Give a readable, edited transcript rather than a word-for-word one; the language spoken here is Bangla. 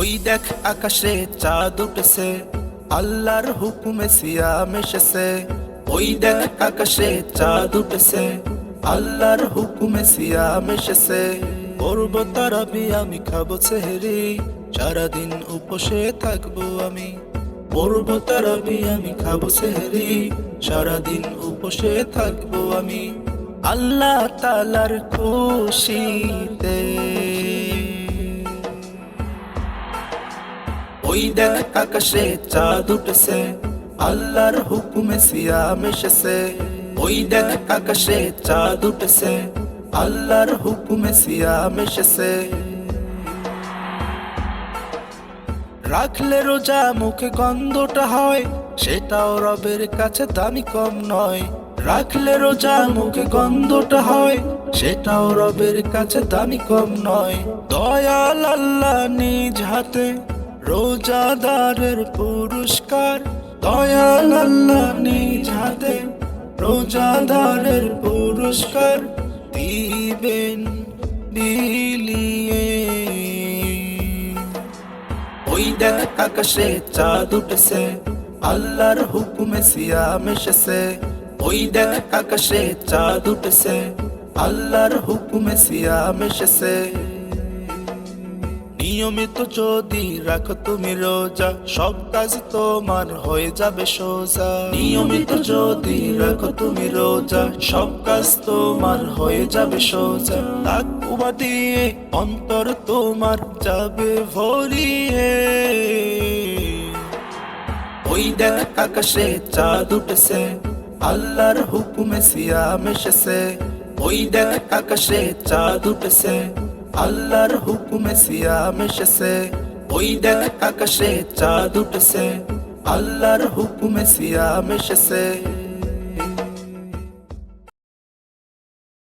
ওই দেখ আকাশে চাঁদ উঠেছে, আল্লাহর হুকুমে সিয়াম এসেছে। ওই দেখ আকাশে চাঁদ উঠেছে, আল্লাহর হুকুমে সিয়াম এসেছে। করব তারাবি আমি খাবো সেহরি, সারাদিন উপসে থাকবো আমি। করব তারাবি আমি খাবো সেহরি, সারাদিন উপসে থাকবো আমি। আল্লাহ তাআলার খুশিতে। ওই দেখ আকাশে চাঁদ উঠেছে, আল্লাহর হুকুমে সিয়াম এসেছে। ওই দেখ আকাশে চাঁদ উঠেছে, আল্লাহর হুকুমে সিয়াম এসেছে। রাখলে রোজা মুখে গন্ধটা হয়, সেটাও রবের কাছে দামি কম নয়। রাখলে রোজা মুখে গন্ধটা হয়, সেটাও রবের কাছে দামি কম নয়। দয়াল আল্লাহ নিজ হাতে রোজাদারের পুরস্কার। দয়াল আল্লাহ নিজ হাতে রোজাদারের পুরস্কার দিবেন বিলিয়ে। ওই দেখ আকাশে চাঁদ উঠেছে, আল্লাহর হুকুমে সিয়াম এসেছে। ওই দেখ আকাশে চাঁদ উঠেছে, আল্লাহর হুকুমে সিয়াম এসেছে। নিয়মিত যদি রাখো তুমি রোজা, সব কাজ তোমার হয়ে যাবে সোজা। নিয়মিত যদি রাখো তুমি রোজা, সব কাজ তোমার হয়ে যাবে সোজা। তাকওয়া দিয়ে অন্তর তোমার যাবে ভরিয়ে। ওই দেখ আকাশে চাঁদ উঠেছে, আল্লাহর হুকুমে সিয়াম এসেছে। ওই দেখ আকাশে চাঁদ উঠেছে, আল্লাহর হুকুমে সিয়াম এসেছে। ওই দেখ আকাশে চাঁদ উঠেছে, আল্লাহর হুকুমে সিয়াম এসেছে।